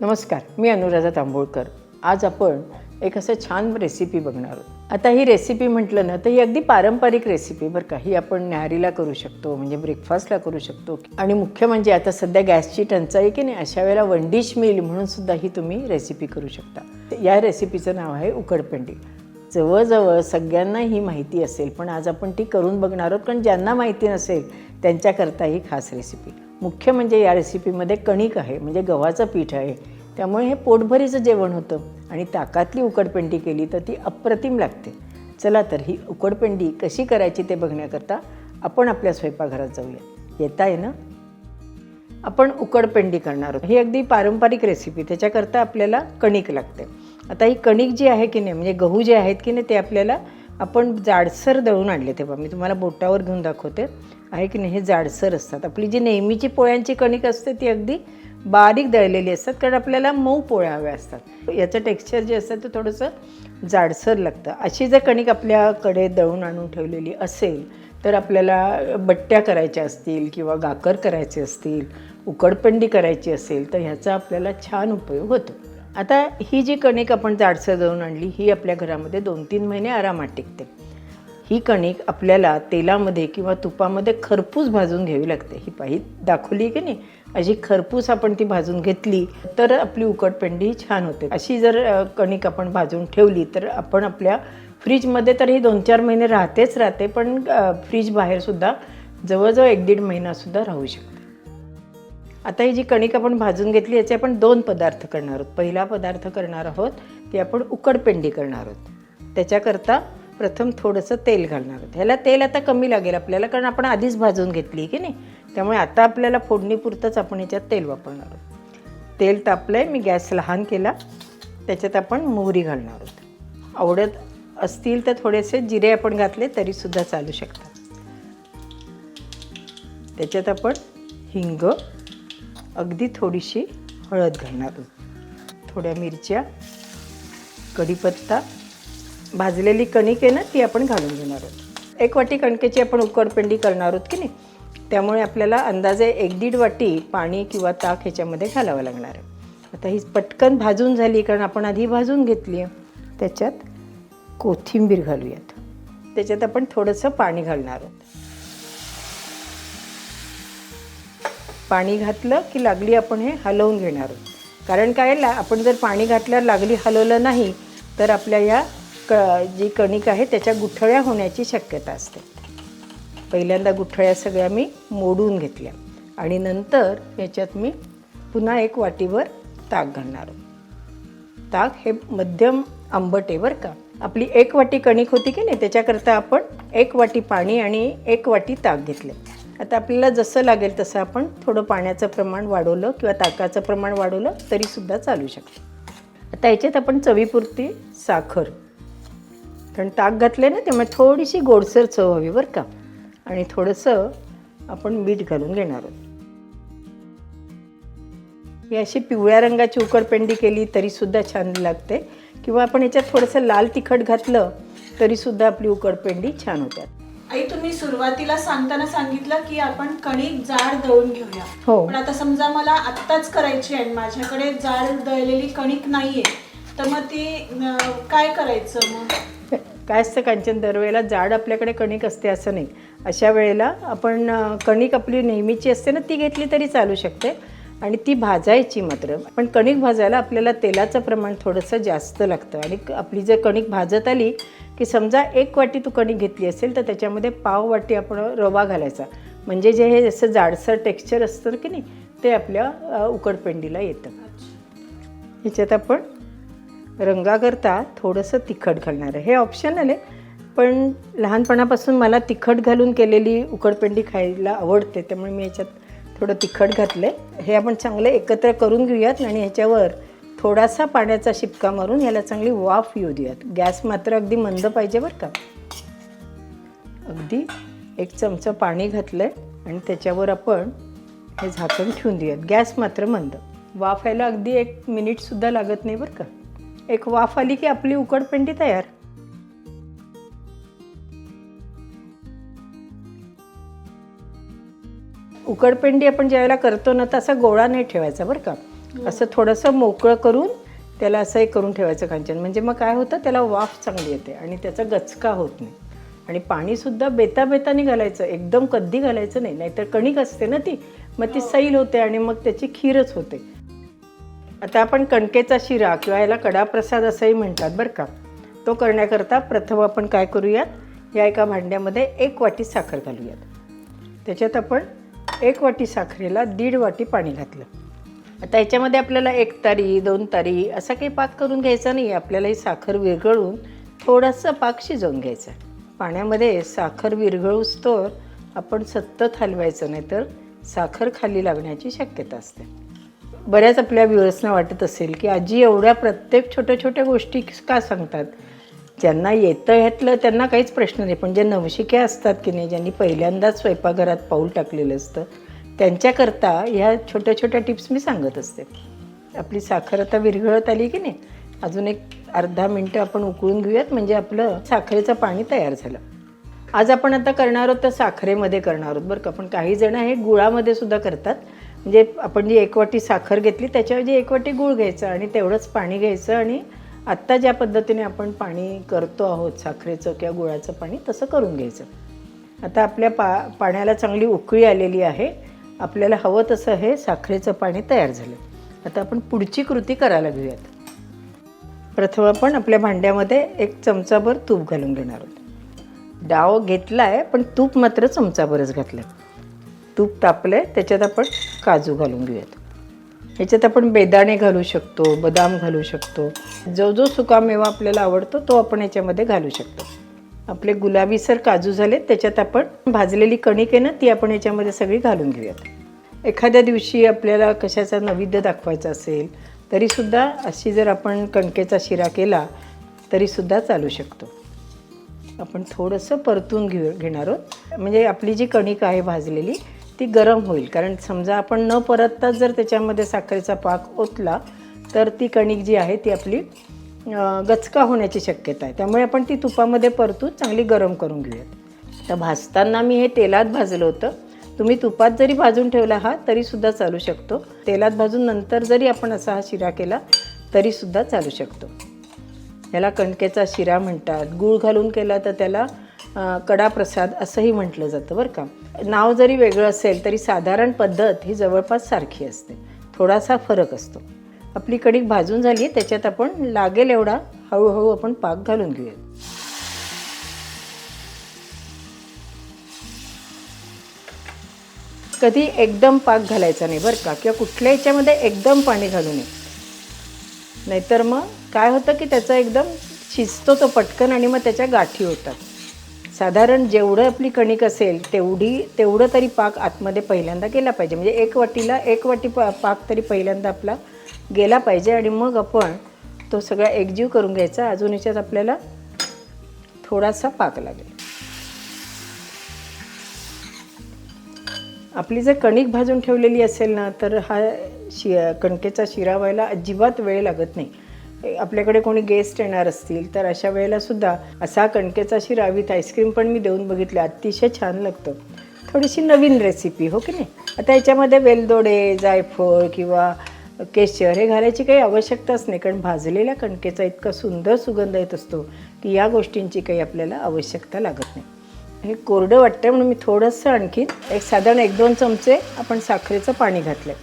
नमस्कार, मी अनुराधा तांबोळकर। आज आपण एक असं छान रेसिपी बघणार आहोत। आता ही रेसिपी म्हटलं ना तर ही अगदी पारंपरिक रेसिपी बरं का। ही आपण न्याहारीला करू शकतो, म्हणजे ब्रेकफास्टला करू शकतो, आणि मुख्य म्हणजे आता सध्या गॅसची टंचाई की नाही, अशा वेळेला वन डिश मील म्हणून सुद्धा ही तुम्ही रेसिपी करू शकता। या रेसिपीचं नाव आहे उकडपेंडी। जवळजवळ सगळ्यांना ही माहिती असेल, पण आज आपण ती करून बघणार आहोत, कारण ज्यांना माहिती नसेल त्यांच्याकरता ही खास रेसिपी। मुख्य म्हणजे या रेसिपीमध्ये कणिक आहे, म्हणजे गव्हाचं पीठ आहे, त्यामुळे हे पोटभरीचं जेवण होतं। आणि ताकातली उकडपेंडी केली तर ती अप्रतिम लागते। चला तर ही उकडपेंडी कशी करायची ते बघण्याकरता आपण आपल्या स्वयंपाकघरात जाऊया। येता आहे ना? आपण उकडपेंडी करणार आहोत। ही अगदी पारंपरिक रेसिपी, त्याच्याकरता आपल्याला कणिक लागते। आता ही कणिक जी आहे की नाही, म्हणजे गहू जे आहेत की नाही, ते आपल्याला आपण जाडसर दळून आणले। तेव्हा मी तुम्हाला बोटावर घेऊन दाखवते आहे की नाही, हे जाडसर असतात। आपली जी नेहमीची पोळ्यांची कणिक असते ती अगदी बारीक दळलेली असतात, कारण आपल्याला मऊ पोळ्या हव्या असतात। याचं टेक्स्चर जे असतं ते थोडंसं जाडसर लागतं। अशी जर कणिक आपल्याकडे दळून आणून ठेवलेली असेल तर आपल्याला बट्ट्या करायच्या असतील किंवा गाकर करायचे असतील, उकडपेंडी करायची असेल तर ह्याचा आपल्याला छान उपयोग होतो। आता ही जी कणिक आपण जाडसर दळून आणली, ही आपल्या घरामध्ये 2-3 महिने आरामात टिकते। ही कणिक आपल्याला तेलामध्ये किंवा तुपामध्ये खरपूस भाजून घ्यावी लागते। ही पाही दाखवली की नाही, अशी खरपूस आपण ती भाजून घेतली तर आपली उकडपेंडी छान होते। अशी जर कणिक आपण भाजून ठेवली तर आपण आपल्या फ्रीजमध्ये तर ही 2-4 महिने राहते, पण फ्रीज बाहेरसुद्धा जवळजवळ 1-1.5 महिनासुद्धा राहू शकते। आता ही जी कणिक आपण भाजून घेतली, याचे आपण 2 पदार्थ करणार आहोत। पहिला पदार्थ करणार आहोत ते आपण उकडपेंडी करणार आहोत। त्याच्याकरता प्रथम थोडंसं तेल घालणार आहोत। ह्याला तेल आता कमी लागेल आपल्याला, कारण आपण आधीच भाजून घेतली की नाही, त्यामुळे आता आपल्याला फोडणीपुरतंच आपण याच्यात तेल वापरणार आहोत। तेल तापलं आहे, मी गॅस लहान केला, त्याच्यात आपण मोहरी घालणार आहोत। आवडत असतील तर थोडेसे जिरे आपण घातले तरीसुद्धा चालू शकतात। त्याच्यात आपण हिंग, अगदी थोडीशी हळद घालणार आहोत, थोड्या मिरच्या, कढीपत्ता, भाजलेली कणिक आहे ना ती आपण घालून घेणार आहोत। 1 वाटी कणकेची आपण उकडपेंडी करणार आहोत की नाही, त्यामुळे आपल्याला अंदाजे 1-1.5 वाटी पाणी किंवा ताक ह्याच्यामध्ये घालावं लागणार आहे। आता ही पटकन भाजून झाली, कारण आपण आधी भाजून घेतली आहे। त्याच्यात कोथिंबीर घालूयात, त्याच्यात आपण थोडंसं पाणी घालणार आहोत। पाणी घातलं की लागली आपण हे हलवून घेणार आहोत, कारण काय आपण जर पाणी घातल्यावर लागली हलवलं नाही तर आपल्या या जी कणिक आहे त्याच्या गुठळ्या होण्याची शक्यता असते। पहिल्यांदा गुठळ्या सगळ्या मी मोडून घेतल्या आणि नंतर याच्यात मी पुन्हा 1 वाटीवर ताक घालणार आहोत। ताक हे मध्यम आंबट आहे बरं का। आपली 1 वाटी कणिक होती की नाही, त्याच्याकरता आपण 1 वाटी पाणी आणि 1 वाटी ताक घेतले। आता आपल्याला जसं लागेल तसं आपण थोडं पाण्याचं प्रमाण वाढवलं किंवा ताकाचं प्रमाण वाढवलं तरीसुद्धा चालू शकतं। आता याच्यात आपण चवीपुरती साखर, कारण ताक घातले ना त्यामुळे थोडीशी गोडसर चव हवी बरं का, आणि थोडंसं आपण मीठ घालून घेणार आहोत। ही अशी पिवळ्या रंगाची उकडपेंडी केली तरीसुद्धा छान लागते, किंवा आपण याच्यात थोडंसं लाल तिखट घातलं तरीसुद्धा आपली उकडपेंडी छान होते। आई, तुम्ही सुरुवातीला सांगताना सांगितलं की आपण कणिक जाड दळून घेऊया। हो, पण आता समजा मला आत्ताच करायची आहे, माझ्याकडे जाड दळलेली कणिक नाहीये, तर मग ती काय करायचं? मग काय असतं कांचन, दरवेळेला जाड आपल्याकडे कणिक असते असं नाही। अशा वेळेला आपण कणिक आपली नेहमीची असते ना ती घेतली तरी चालू शकते, आणि ती भाजायची मात्र। पण कणिक भाजायला आपल्याला तेलाचं प्रमाण थोडंसं जास्त लागतं, आणि आपली जर कणिक भाजत आली की समजा 1 वाटी तू कणिक घेतली असेल तर त्याच्यामध्ये पाव वाटी आपण रवा घालायचा, म्हणजे जे हे जसं जाडसर टेक्स्चर असतं की नाही ते आपल्या उकडपेंडीला येतं। ह्याच्यात आपण रंगाकरता थोडंसं तिखट घालणार आहे। हे ऑप्शनल आहे, पण लहानपणापासून मला तिखट घालून केलेली उकडपेंडी खायला आवडते, त्यामुळे मी याच्यात थोडं तिखट घातलं आहे। हे आपण चांगलं एकत्र करून घेऊयात आणि ह्याच्यावर थोडासा पाण्याचा शिपका मारून याला चांगली वाफ येऊ देऊयात। गॅस मात्र अगदी मंद पाहिजे बरं का। अगदी 1 चमचा पाणी घातलं आहे आणि त्याच्यावर आपण हे झाकण ठेवून देऊयात। गॅस मात्र मंद। वाफ यायला अगदी 1 मिनिटसुद्धा लागत नाही बरं का। एक वाफ आली की आपली उकडपेंडी तयार। उकडपेंडी आपण ज्यावेळेला करतो ना तसा गोळा नाही ठेवायचा बरं का, असं थोडंसं मोकळं करून त्याला असं एक करून ठेवायचं कांचन. म्हणजे मग काय होतं, त्याला वाफ चांगली येते आणि त्याचा गचका होत नाही. आणि पाणीसुद्धा बेताबेताने घालायचं, एकदम कधी घालायचं नाही, नाहीतर कणिक असते ना ती, मग ती सैल होते आणि मग त्याची खीरच होते. आता आपण कणकेचा शिरा किंवा याला कडाप्रसाद असंही म्हणतात बरं का. तो करण्याकरता प्रथम आपण काय करूयात, या एका भांड्यामध्ये 1 वाटी साखर घालूयात. त्याच्यात आपण 1 वाटी साखरेला 1.5 वाटी पाणी घातलं. आता याच्यामध्ये आपल्याला 1 तारी 2 तारी असा काही पाक करून घ्यायचा नाही. आपल्याला ही साखर विरघळून थोडासा पाक शिजवून घ्यायचा. पाण्यामध्ये साखर विरघळूस्तोवर आपण सतत हलवायचं, नाही तर साखर खाली लागण्याची शक्यता असते. बऱ्याच आपल्या व्ह्युअर्सना वाटत असेल की आजी एवढ्या प्रत्येक छोट्या छोट्या गोष्टी का सांगतात. ज्यांना येतं ह्यातलं त्यांना काहीच प्रश्न नाही, पण जे नवशिक्या असतात की नाही, ज्यांनी पहिल्यांदाच स्वयंपाकघरात पाऊल टाकलेलं असतं, त्यांच्याकरता ह्या छोट्या छोट्या टिप्स मी सांगत असते. आपली साखर आता विरघळत आली की नाही, अजून एक अर्धा मिनटं आपण उकळून घेऊयात, म्हणजे आपलं साखरेचं पाणी तयार झालं. आज आपण आता करणार आहोत तर साखरेमध्ये करणार आहोत बरं का. पण काही जण हे गुळामध्ये सुद्धा करतात. म्हणजे आपण जी 1 वाटी साखर घेतली त्याच्याऐवजी 1 वाटी गूळ घ्यायचं आणि तेवढंच पाणी घ्यायचं आणि आत्ता ज्या पद्धतीने आपण पाणी करतो आहोत साखरेचं किंवा गुळाचं पाणी, तसं करून घ्यायचं. आता आपल्या पाण्याला चांगली उकळी आलेली आहे. आपल्याला हवं तसं हे साखरेचं पाणी तयार झालं. आता आपण पुढची कृती करायला घेऊयात. प्रथम आपण आपल्या भांड्यामध्ये 1 चमचाभर तूप घालून घेणार आहोत. डाव घेतला आहे पण तूप मात्र चमचाभरच घातलं. तूप तापलं आहे, त्याच्यात आपण काजू घालून घेऊयात. ह्याच्यात आपण बेदाणे घालू शकतो, बदाम घालू शकतो. जो जो सुकामेवा आपल्याला आवडतो तो आपण याच्यामध्ये घालू शकतो. आपले गुलाबीसर काजू झाले, त्याच्यात आपण भाजलेली कणिक आहे ना, ती आपण याच्यामध्ये सगळी घालून घेऊयात. एखाद्या दिवशी आपल्याला कशाचा नैवेद्य दाखवायचा असेल तरीसुद्धा अशी जर आपण कणकेचा शिरा केला तरीसुद्धा चालू शकतो. आपण थोडंसं परतून घेणार आहोत, म्हणजे आपली जी कणिक आहे भाजलेली ती गरम होईल. कारण समजा आपण न परतताच जर त्याच्यामध्ये साखरेचा पाक ओतला तर ती कणिक जी आहे ती आपली गचका होण्याची शक्यता आहे. त्यामुळे आपण ती तुपामध्ये परतून चांगली गरम करून घेऊयात. तर भाजताना मी हे तेलात भाजलं होतं. तुम्ही तुपात जरी भाजून ठेवला हा तरीसुद्धा चालू शकतो. तेलात भाजून नंतर जरी आपण असा हा शिरा केला तरीसुद्धा चालू शकतो. याला कणकेचा शिरा म्हणतात. गूळ घालून केला तर त्याला कडाप्रसाद असंही म्हटलं जातं बरं का. नाव जरी वेगळं असेल तरी साधारण पद्धत ही जवळपास सारखी असते, थोडासा फरक असतो. आपली कणिक भाजून झाली, त्याच्यात आपण लागेल एवढा हळूहळू आपण पाक घालून घेऊया. कधी एकदम पाक घालायचा नाही बरं का, किंवा कुठल्या ह्याच्यामध्ये एकदम पाणी घालू नये, नाहीतर मग काय होतं की त्याचा एकदम शिजतो तो पटकन आणि मग त्याच्या गाठी होतात. साधारण जेवढं आपली कणिक असेल तेवढं तरी पाक आतमध्ये पहिल्यांदा गेला पाहिजे. म्हणजे 1 वाटीला 1 वाटी पाक तरी पहिल्यांदा आपला गेला पाहिजे आणि मग आपण तो सगळा एकजीव करून घ्यायचा. अजून याच्यात आपल्याला थोडासा पाक लागेल. आपली जर कणिक भाजून ठेवलेली असेल ना तर हा कणकेचा शिरा व्हायला अजिबात वेळ लागत नाही. आपल्याकडे कोणी गेस्ट येणार असतील तर अशा वेळेलासुद्धा असा कणकेचा शिरा विथ आईस्क्रीम पण मी देऊन बघितलं, अतिशय छान लागतं. थोडीशी नवीन रेसिपी, हो की नाही. आता याच्यामध्ये वेलदोडे, जायफळ किंवा केशर हे घालायची काही आवश्यकताच नाही, कारण भाजलेल्या कणकेचा इतका सुंदर सुगंध येत असतो की या गोष्टींची काही आपल्याला आवश्यकता लागत नाही. हे कोरडं वाटतं म्हणून मी थोडंसं आणखी साधारण 1-2 चमचे आपण साखरेचं पाणी घातलं.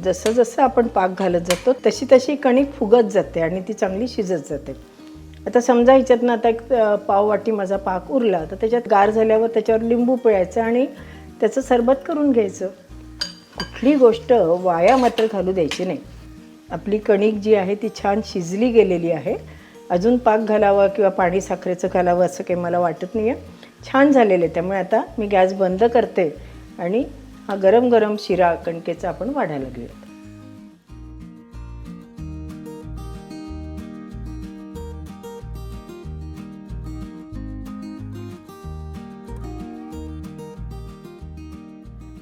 जसं जसं आपण पाक घालत जातो तशी तशी कणिक फुगत जाते आणि ती चांगली शिजत जाते. आता समजा ह्याच्यातनं आता 1 पाव वाटी माझा पाक उरला तर त्याच्यात गार झाल्यावर त्याच्यावर लिंबू पिळायचं आणि त्याचं सरबत करून घ्यायचं. कुठली गोष्ट वाया मात्र घालू द्यायची नाही. आपली कणिक जी आहे ती छान शिजली गेलेली आहे. अजून पाक घालावा किंवा पाणी साखरेचं घालावं असं काही मला वाटत नाही आहे. छान झालेलं आहे. त्यामुळे आता मी गॅस बंद करते आणि हा गरम गरम शिरा कणकेचा आपण वाढायला घेऊया.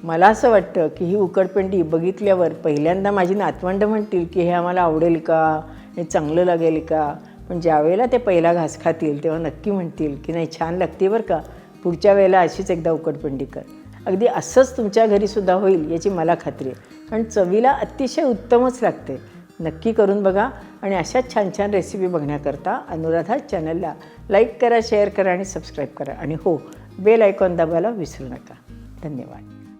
मला असं वाटतं की ही उकडपेंडी बघितल्यावर पहिल्यांदा माझी नातवंडं म्हणतील की हे आम्हाला आवडेल का, हे चांगलं लागेल का. पण ज्यावेळेला ते पहिला घास खातील तेव्हा नक्की म्हणतील की नाही छान लागते बरं का, पुढच्या वेळेला अशीच एकदा उकडपिंडी कर. अगदी असंच तुमच्या घरीसुद्धा होईल याची मला खात्री आहे, कारण चवीला अतिशय उत्तमच लागते. नक्की करून बघा आणि अशाच छान छान रेसिपी बघण्याकरता अनुराधा चॅनलला लाईक करा, शेअर करा आणि सबस्क्राईब करा. आणि हो, बेल आयकॉन दाबायला विसरू नका. धन्यवाद.